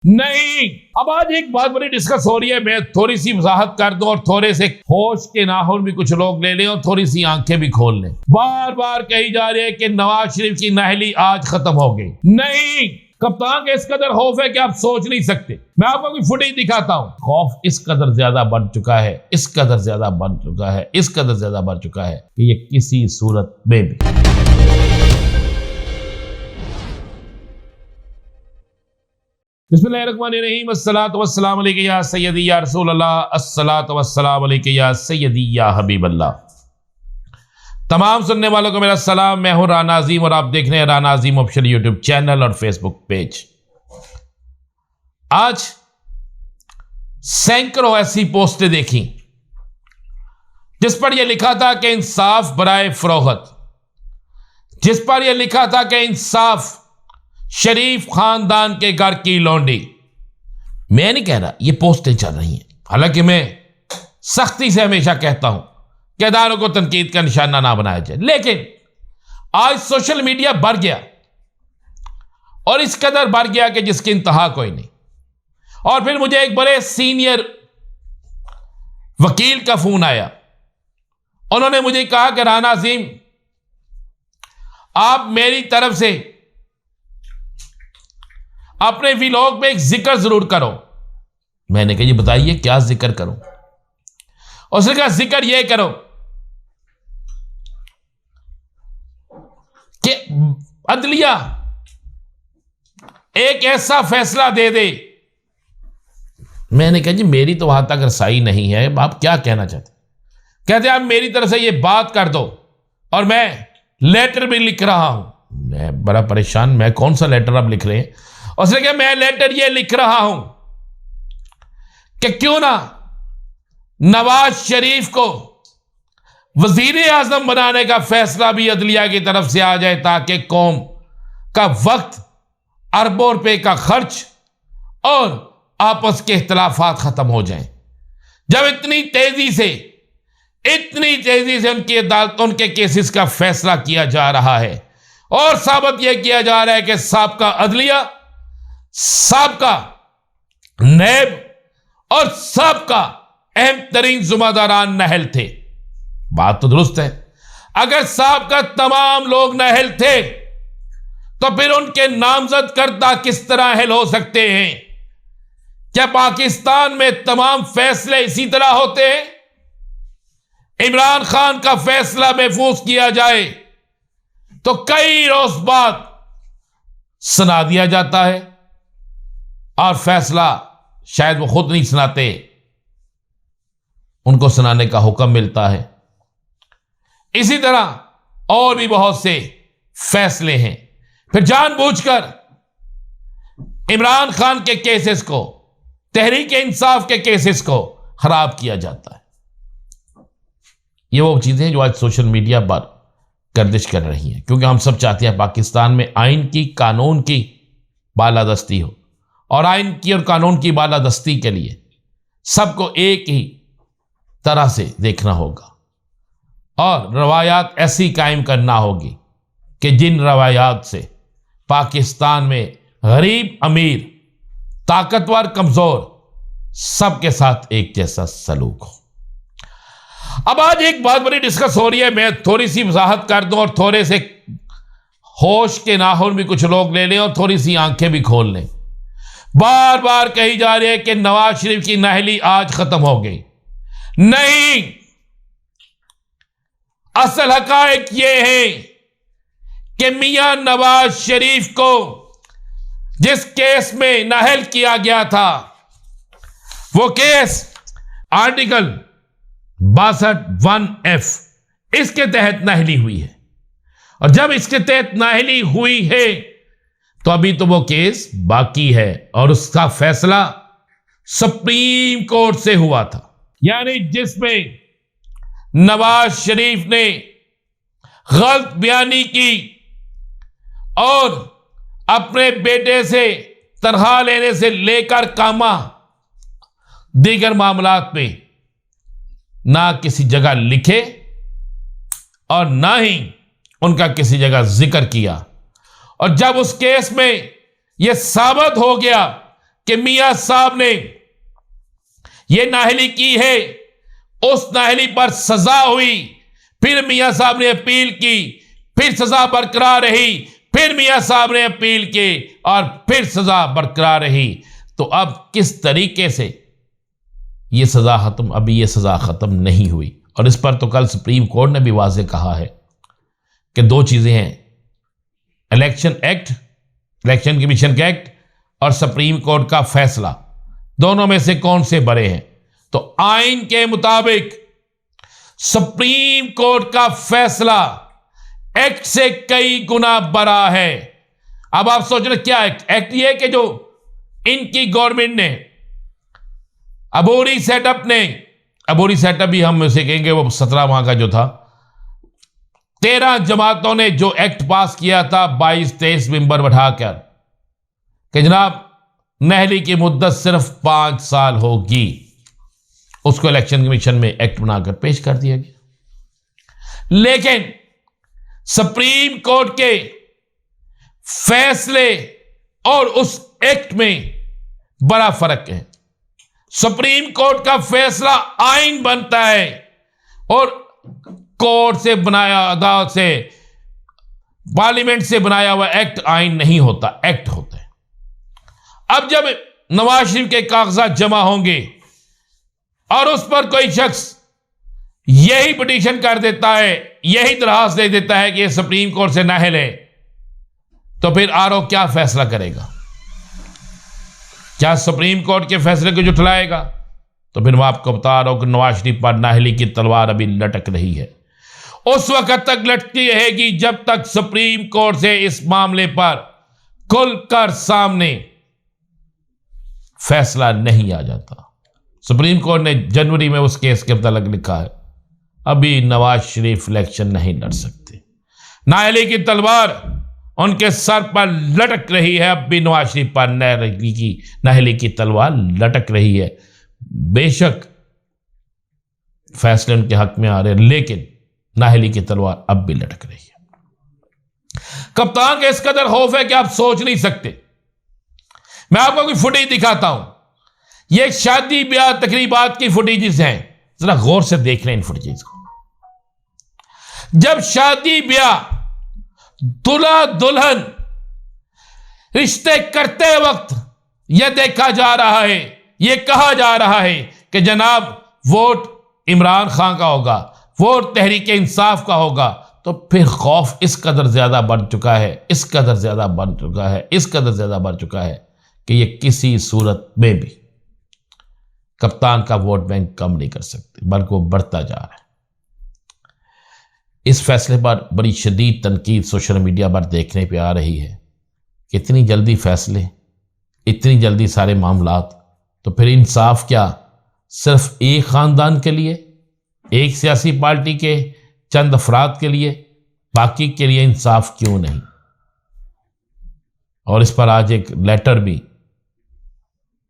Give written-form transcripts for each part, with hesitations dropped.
नहीं। अब आज एक बहुत बड़ी डिस्कस हो रही है, मैं थोड़ी सी वजाहत कर दूं और थोड़े से होश के नाखून भी कुछ लोग ले लें और थोड़ी सी आंखें भी खोल लें। बार बार कही जा रही है कि नवाज शरीफ की नाअहली आज खत्म हो गई। नहीं, कप्तान का इस कदर खौफ है कि आप सोच नहीं सकते। मैं आपको कोई फुटेज दिखाता हूं। खौफ इस कदर ज्यादा बढ़ चुका है, इस कदर ज्यादा बढ़ चुका है, इस कदर ज्यादा बढ़ चुका है कि ये किसी सूरत में भी बिस्मिल्लाहिर्रहमानिर्रहीम अस्सलातु वस्सलामु अलैका या सय्यदी या रसूल अल्लाह, अस्सलातु वस्सलामु अलैका या सय्यदी या हबीब अल्लाह। तमाम सुनने वालों को मेरा सलाम। मैं हूं राना अजीम और आप देख रहे हैं राना अजीम ऑफिशियल यूट्यूब चैनल और फेसबुक पेज। आज सैकड़ों ऐसी पोस्टें देखी जिस पर यह लिखा था कि इंसाफ बराए फरोख्त, जिस पर यह लिखा था कि इंसाफ शरीफ खानदान के घर की लौंडी। मैं नहीं कह रहा, ये पोस्टें चल रही हैं। हालांकि मैं सख्ती से हमेशा कहता हूं कि अदारों को तनकीद का निशाना ना बनाया जाए, लेकिन आज सोशल मीडिया बढ़ गया और इस कदर बढ़ गया कि जिसकी इंतहा कोई नहीं। और फिर मुझे एक बड़े सीनियर वकील का फोन आया। उन्होंने मुझे कहा कि राना अजीम, आप मेरी तरफ से अपने व्लॉग में एक जिक्र जरूर करो। मैंने कहा, ये बताइए क्या जिक्र करूं? उसने कहा, जिक्र ये करो कि अदलिया एक ऐसा फैसला दे दे। मैंने कहा, जी मेरी तो वहां तक रसाई नहीं है, आप क्या कहना चाहते? कहते आप मेरी तरफ से ये बात कर दो और मैं लेटर भी लिख रहा हूं। मैं बड़ा परेशान, मैं कौन सा लेटर आप लिख रहे हैं? उसने कहा, मैं लेटर ये लिख रहा हूं कि क्यों ना नवाज शरीफ को वजीर आजम बनाने का फैसला भी अदलिया की तरफ से आ जाए, ताकि कौम का वक्त, अरबों रुपए का खर्च और आपस के इख्तलाफात खत्म हो जाएं। जब इतनी तेजी से उनकी अदालत, उनके केसेस का फैसला किया जा रहा है और साबित यह किया जा रहा है कि साबका अदलिया, साबका नैब और साबका अहम तरीन जुम्मेदारान नाअहल थे। बात तो दुरुस्त है। अगर साबका तमाम लोग नाअहल थे तो फिर उनके नामजद करदा किस तरह अहल हो सकते हैं? क्या पाकिस्तान में तमाम फैसले इसी तरह होते हैं? इमरान खान का फैसला महफूज किया जाए तो कई रोज बाद सुना दिया जाता है और फैसला शायद वो खुद नहीं सुनाते, उनको सुनाने का हुक्म मिलता है। इसी तरह और भी बहुत से फैसले हैं। फिर जानबूझकर इमरान खान के केसेस को, तहरीक इंसाफ के केसेस को खराब किया जाता है। ये वो चीजें जो आज सोशल मीडिया पर गर्दिश कर रही हैं, क्योंकि हम सब चाहते हैं पाकिस्तान में आइन की, कानून की बालादस्ती हो और आइन की और कानून की बालादस्ती के लिए सबको एक ही तरह से देखना होगा और रवायात ऐसी कायम करना होगी कि जिन रवायात से पाकिस्तान में गरीब, अमीर, ताकतवर, कमजोर सबके साथ एक जैसा सलूक हो। अब आज एक बहुत बड़ी डिस्कस हो रही है, मैं थोड़ी सी वजाहत कर दूं और थोड़े से होश के नाखून भी कुछ लोग ले लें और थोड़ी सी आंखें भी खोल लें। बार बार कही जा रही है कि नवाज शरीफ की नाअहली आज खत्म हो गई। नहीं, असल हकायक यह है कि मियां नवाज शरीफ को जिस केस में नाअहल किया गया था, वो केस आर्टिकल 62(1)(f) इसके तहत नाअहली हुई है। और जब इसके तहत नाअहली हुई है तो अभी तो वो केस बाकी है और उसका फैसला सुप्रीम कोर्ट से हुआ था। यानी जिसमें नवाज शरीफ ने गलत बयानी की और अपने बेटे से तनख्वाह लेने से लेकर कामा दीगर मामलात में ना किसी जगह लिखे और ना ही उनका किसी जगह जिक्र किया। और जब उस केस में यह साबित हो गया कि मियां साहब ने यह नाअहली की है, उस नाअहली पर सजा हुई, फिर मियां साहब ने अपील की, फिर सजा बरकरार रही, फिर मियां साहब ने अपील की और फिर सजा बरकरार रही। तो अब किस तरीके से यह सजा खत्म, अभी यह सजा खत्म नहीं हुई। और इस पर तो कल सुप्रीम कोर्ट ने भी वाज़ेह कहा है कि दो चीजें हैं, इलेक्शन एक्ट, इलेक्शन कमीशन का एक्ट और सुप्रीम कोर्ट का फैसला, दोनों में से कौन से बड़े हैं। तो आइन के मुताबिक सुप्रीम कोर्ट का फैसला एक्ट से कई गुना बड़ा है। अब आप सोच रहे क्या एक्ट? एक्ट ये कि जो इनकी गवर्नमेंट ने अबोरी सेटअप ने, अबोरी सेटअप भी हम उसे कहेंगे, वो 17 माह का जो था, 13 जमातों ने जो एक्ट पास किया था 22-23 मेंबर बैठाकर कि जनाब नाअहली की मुद्दत सिर्फ 5 साल होगी, उसको इलेक्शन कमीशन में एक्ट बनाकर पेश कर दिया गया। लेकिन सुप्रीम कोर्ट के फैसले और उस एक्ट में बड़ा फर्क है। सुप्रीम कोर्ट का फैसला आइन बनता है और कोर्ट से बनाया, अदालत से, पार्लियामेंट से बनाया हुआ एक्ट आइन नहीं होता, एक्ट होता है। अब जब नवाज शरीफ के कागजात जमा होंगे और उस पर कोई शख्स यही पिटीशन कर देता है, यही दरखास्त दे देता है कि यह सुप्रीम कोर्ट से नाअहल है, तो फिर आरओ क्या फैसला करेगा? क्या सुप्रीम कोर्ट के फैसले को जुटलाएगा? तो फिर मैं आपको बता रहा हूं कि नवाज शरीफ पर नाअहली की तलवार अभी लटक रही है। उस वक्त तक लटकी रहेगी जब तक सुप्रीम कोर्ट से इस मामले पर खुलकर सामने फैसला नहीं आ जाता। सुप्रीम कोर्ट ने जनवरी में उस केस के मुताबिक लिखा है अभी नवाज शरीफ इलेक्शन नहीं लड़ सकते। नाअहली की तलवार उनके सर पर लटक रही है, अब भी नवाज शरीफ पर नाअहली की तलवार लटक रही है। बेशक फैसले उनके हक में आ रहे हैं, लेकिन नाअहली की तलवार अब भी लटक रही है। कप्तान का इस कदर खौफ है कि आप सोच नहीं सकते। मैं आपको कोई फुटेज दिखाता हूं, ये शादी ब्याह तकरीबात की फुटेजेस हैं, जरा गौर से देख लें इन फुटेजेस को। जब शादी ब्याह, दुल्हा दुल्हन रिश्ते करते वक्त यह देखा जा रहा है, यह कहा जा रहा है कि जनाब वोट इमरान खान का होगा, वोट तहरीक इंसाफ का होगा, तो फिर खौफ इस कदर ज्यादा बढ़ चुका है, इस कदर ज्यादा बढ़ चुका है, इस कदर ज्यादा बढ़ चुका है कि यह किसी सूरत में भी कप्तान का वोट बैंक कम नहीं कर सकते, बल्कि वो बढ़ता जा रहा है। इस फैसले पर बड़ी शदीद तनकीद सोशल मीडिया पर देखने पे आ रही है कि इतनी जल्दी फैसले, इतनी जल्दी सारे मामलात, तो फिर इंसाफ क्या सिर्फ एक ख़ानदान के लिए, एक सियासी पार्टी के चंद अफराद के लिए, बाकी के लिए इंसाफ क्यों नहीं? और इस पर आज एक लेटर भी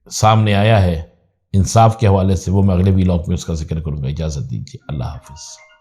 सामने आया है इंसाफ के हवाले से, वो मैं अगले व्लॉग में उसका जिक्र करूंगा। इजाज़त दीजिए, अल्लाह हाफिज़।